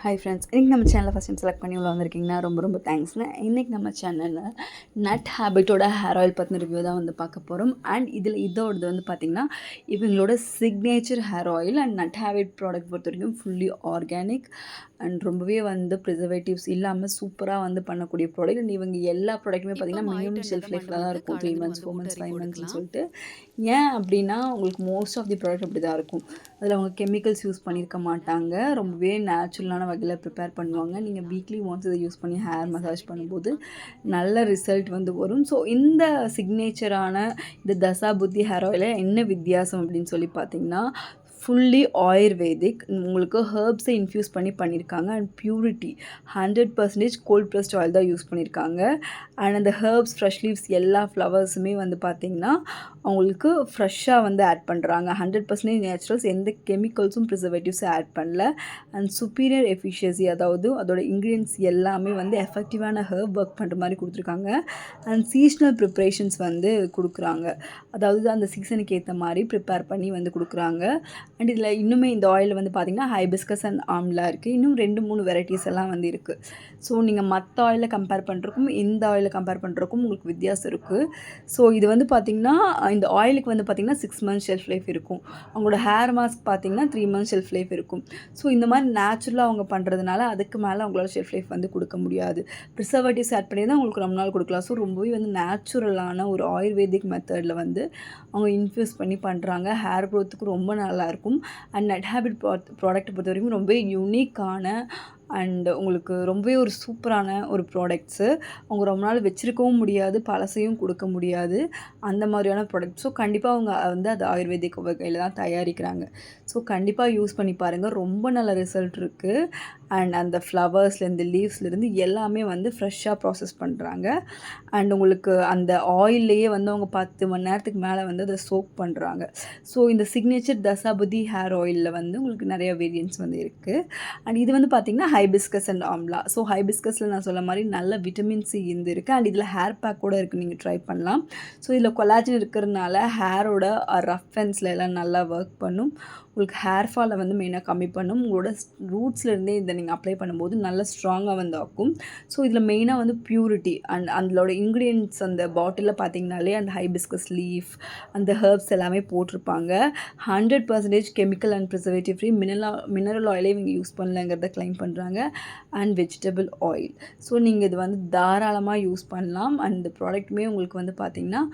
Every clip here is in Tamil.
ஹாய் ஃப்ரெண்ட்ஸ், இன்றைக்கி நம்ம சேனலை ஃபஸ்ட் டைம் செலக்ட் பண்ணி உள்ள வந்திருக்கீங்கன்னா ரொம்ப தேங்க்ஸ்ங்க. இன்றைக்கி நம்ம சேனலில் நட் ஹேபிட்டோட ஹேர் ஆயில் பற்றின ரிவ்யூ தான் வந்து பார்க்க போகிறோம். அண்ட் இதோடது வந்து பார்த்திங்கன்னா இவங்களோட signature hair oil and nut habit product பொறுத்த வரைக்கும் ஃபுல்லி ஆர்கானிக் அண்ட் ரொம்பவே வந்து ப்ரிசர்வேட்டிவ்ஸ் இல்லாமல் சூப்பராக வந்து பண்ணக்கூடிய ப்ராடக்ட். அண்ட் இவங்க எல்லா ப்ராடக்ட்டுமே பார்த்திங்கன்னா மினிமம் ஷெல்ஃப் லைஃப்பில் தான் இருக்கும், 3 months 4 months 5 monthsன்னு சொல்லிட்டு. ஏன் அப்படின்னா உங்களுக்கு மோஸ்ட் ஆஃப் தி ப்ராடக்ட் அப்படி தான் இருக்கும். அதில் அவங்க கெமிக்கல்ஸ் யூஸ் பண்ணியிருக்க மாட்டாங்க, ரொம்பவே நேச்சுரலான வகையில் ப்ரிப்பேர் பண்ணுவாங்க. நீங்கள் வீக்லி ஒன்ஸ் இதை யூஸ் பண்ணி ஹேர் மசாஜ் பண்ணும்போது நல்ல ரிசல்ட் வந்து வரும். ஸோ இந்த சிக்னேச்சரான இந்த தசா புத்தி ஹேர் ஆயிலில் என்ன வித்தியாசம் அப்படின்னு சொல்லி பார்த்தீங்கன்னா ஃபுல்லி ஆயுர்வேதிக். உங்களுக்கு ஹர்ப்ஸை இன்ஃப்யூஸ் பண்ணி பண்ணியிருக்காங்க. And purity 100% cold pressed oil தான் யூஸ் பண்ணியிருக்காங்க. அண்ட் அந்த ஹர்ப்ஸ் ஃப்ரெஷ் லீவ்ஸ் எல்லா ஃப்ளவர்ஸுமே வந்து பார்த்திங்கன்னா அவங்களுக்கு ஃப்ரெஷ்ஷாக வந்து ஆட் பண்ணுறாங்க. 100% நேச்சுரல்ஸ், எந்த கெமிக்கல்ஸும் ப்ரிசர்வேட்டிவ்ஸும் ஆட் பண்ணல. அண்ட் சுப்பீரியர் எஃபிஷியன்சி, அதாவது அதோட இன்க்ரீடியன்ஸ் எல்லாமே வந்து எஃபெக்டிவான ஹர்ப் ஒர்க் பண்ணுற மாதிரி கொடுத்துருக்காங்க. அண்ட் சீஸ்னல் ப்ரிப்ரேஷன்ஸ் வந்து கொடுக்குறாங்க, அதாவது அந்த சீசனுக்கு ஏற்ற மாதிரி ப்ரிப்பேர் பண்ணி வந்து கொடுக்குறாங்க. அண்ட் இதில் இன்னுமே இந்த ஆயில் வந்து பார்த்திங்கன்னா ஹைபிஸ்கஸ் அண்ட் ஆம்லா இருக்குது. இன்னும் 2-3 வெரைட்டிஸ் எல்லாம் வந்து இருக்குது. ஸோ நீங்கள் மற்ற ஆயிலில் கம்பேர் பண்ணுறக்கும் இந்த ஆயிலில் கம்பேர் பண்ணுறக்கும் உங்களுக்கு வித்தியாசம் இருக்குது. ஸோ இது வந்து பார்த்திங்கன்னா இந்த ஆயிலுக்கு வந்து பார்த்திங்கன்னா 6 months ஷெல்ஃப் லைஃப் இருக்கும். அவங்களோட ஹேர் மாஸ்க் பார்த்திங்கன்னா 3 months ஷெல்ஃப் லைஃப் இருக்கும். ஸோ இந்த மாதிரி நேச்சுரலாக அவங்க பண்ணுறதுனால அதுக்கு மேலே அவங்களால ஷெல்ஃப் லைஃப் வந்து கொடுக்க முடியாது. ப்ரிசர்வேட்டிவ்ஸ் ஆட் பண்ணி தான் உங்களுக்கு ரொம்ப நாள் கொடுக்கலாம். ஸோ ரொம்பவே வந்து நேச்சுரலான ஒரு ஆயுர்வேதிக் மெத்தடில் வந்து அவங்க இன்ஃப்யூஸ் பண்ணி பண்ணுறாங்க. ஹேர் க்ரோத்துக்கு ரொம்ப நல்லாயிருக்கும். அண்ட் நட் ஹேபிட் ப்ராடக்ட் பொறுத்த வரைக்கும் ரொம்ப யூனிக்கான அண்ட் உங்களுக்கு ரொம்பவே ஒரு சூப்பரான ஒரு ப்ராடக்ட்ஸு. அவங்க ரொம்ப நாள் வச்சுருக்கவும் முடியாது, பழசையும் கொடுக்க முடியாது, அந்த மாதிரியான ப்ராடக்ட். ஸோ கண்டிப்பாக அவங்க வந்து அது ஆயுர்வேதிக் வகையில் தான் தயாரிக்கிறாங்க. ஸோ கண்டிப்பாக யூஸ் பண்ணி பாருங்கள், ரொம்ப நல்ல ரிசல்ட் இருக்குது. அண்ட் அந்த ஃப்ளவர்ஸ்லேருந்து லீவ்ஸ்லேருந்து எல்லாமே வந்து ஃப்ரெஷ்ஷாக ப்ராசஸ் பண்ணுறாங்க. அண்ட் உங்களுக்கு அந்த ஆயில்லையே வந்து அவங்க 10 மணி நேரத்துக்கு மேலே வந்து அதை சோக் பண்ணுறாங்க. ஸோ இந்த சிக்னேச்சர் தசாபதி ஹேர் ஆயிலில் வந்து உங்களுக்கு நிறைய வேரியன்ட்ஸ் வந்து இருக்குது. அண்ட் இது வந்து பார்த்திங்கன்னா ஹைபிஸ்கஸ் அண்ட் ஆம்லா. ஸோ ஹைபிஸ்கஸில் நான் சொல்ல மாதிரி நல்ல விட்டமின் சி இருந்து இருக்குது. அண்ட் இதில் ஹேர் பேக் கூட இருக்குது, நீங்கள் ட்ரை பண்ணலாம். ஸோ இதில் கொலாஜன் இருக்கிறதுனால ஹேரோட ரஃப் அண்ட்ஸில் எல்லாம் நல்லா ஒர்க் பண்ணும். உங்களுக்கு ஹேர் ஃபாலை வந்து மெயினாக கம்மி பண்ணும். உங்களோட ரூட்ஸ்லேருந்தே இதை நீங்கள் அப்ளை பண்ணும்போது நல்லா ஸ்ட்ராங்காக வந்து ஆக்கும். ஸோ இதில் மெயினாக வந்து பியூரிட்டி அண்ட் அதோட இன்க்ரீடியன்ட்ஸ் அந்த பாட்டிலில் பார்த்தீங்கனாலே அந்த ஹைபிஸ்கஸ் லீஃப் அந்த ஹர்ப்ஸ் எல்லாமே போட்டிருப்பாங்க. 100% chemical and preservative free mineral ஆயிலே இவங்க யூஸ் பண்ணலங்கிறத கிளைம் பண்ணுறாங்க. And vegetable oil. ஸோ நீங்கள் இது வந்து தாராளமாக யூஸ் பண்ணலாம். அண்ட் இந்த ப்ராடக்ட்டுமே உங்களுக்கு வந்து பார்த்திங்கன்னா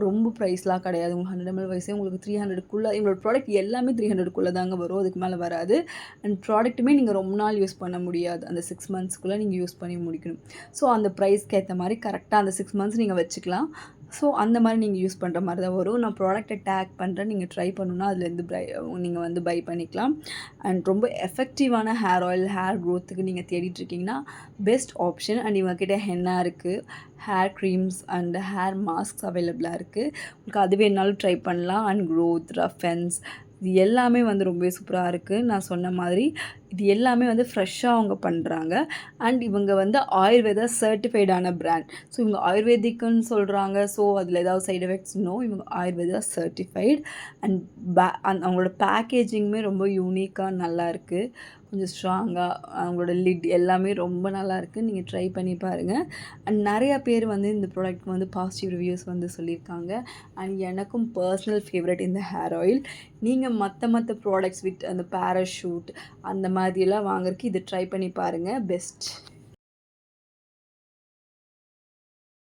ரொம்ப ப்ரைஸ்லாம் கிடையாது. உங்களுக்கு 100 ml வயசே உங்களுக்கு 300க்குள்ளே. இவங்களோட ப்ராடக்ட் எல்லாமே 300க்குள்ளே தாங்க வரும், அதுக்கு மேலே வராது. அண்ட் ப்ராடக்ட்டுமே நீங்கள் ரொம்ப நாள் யூஸ் பண்ண முடியாது, அந்த 6 monthsக்குள்ளே நீங்கள் யூஸ் பண்ணி முடிக்கணும். ஸோ அந்த ப்ரைஸ்க்கு ஏற்ற மாதிரி கரெக்டாக அந்த 6 months நீங்கள் வச்சுக்கலாம். ஸோ அந்த மாதிரி நீங்கள் யூஸ் பண்ணுற மாதிரி தான் வரும். நான் ப்ராடக்ட்டை டேக் பண்ணுறேன், நீங்கள் ட்ரை பண்ணணுன்னா அதுலேருந்து நீங்கள் வந்து பை பண்ணிக்கலாம். அண்ட் ரொம்ப எஃபெக்டிவான ஹேர் ஆயில் ஹேர் க்ரோத்துக்கு நீங்கள் தேடிட்டுருக்கீங்கன்னா பெஸ்ட் ஆப்ஷன். அண்ட் இவங்கக்கிட்ட ஹென்னா இருக்குது, hair creams and hair masks அவைலபிளாக இருக்குது. உங்களுக்கு அது வேணாலும் ட்ரை பண்ணலாம். அண்ட் க்ரோத் ரஃப் அண்ட்ஸ் இது எல்லாமே வந்து ரொம்பவே சூப்பராக இருக்குது. நான் சொன்ன மாதிரி இது எல்லாமே வந்து ஃப்ரெஷ்ஷாக அவங்க பண்ணுறாங்க. அண்ட் இவங்க வந்து ஆயுர்வேதா சர்டிஃபைடான பிராண்ட். ஸோ இவங்க ஆயுர்வேதிக்குன்னு சொல்கிறாங்க, ஸோ அதில் ஏதாவது சைட் எஃபெக்ட்ஸ் நோ, இவங்க ஆயுர்வேதா சர்டிஃபைட். அண்ட் அவங்களோட பேக்கேஜிங்குமே ரொம்ப யூனிக்காக நல்லா இருக்குது, கொஞ்சம் ஸ்ட்ராங்காக. அவங்களோட லிட் எல்லாமே ரொம்ப நல்லா இருக்குது, நீங்கள் ட்ரை பண்ணி பாருங்கள். அண்ட் நிறையா பேர் வந்து இந்த ப்ராடக்ட் வந்து பாசிட்டிவ் ரிவ்யூஸ் வந்து சொல்லியிருக்காங்க. அண்ட் எனக்கும் பர்சனல் ஃபேவரட் இந்த ஹேர் ஆயில். நீங்கள் மற்ற ப்ராடக்ட்ஸ் வித் அந்த பேராஷூட் அந்த மாதிரியெல்லாம் வாங்குறதுக்கு இதை ட்ரை பண்ணி பாருங்கள், பெஸ்ட்.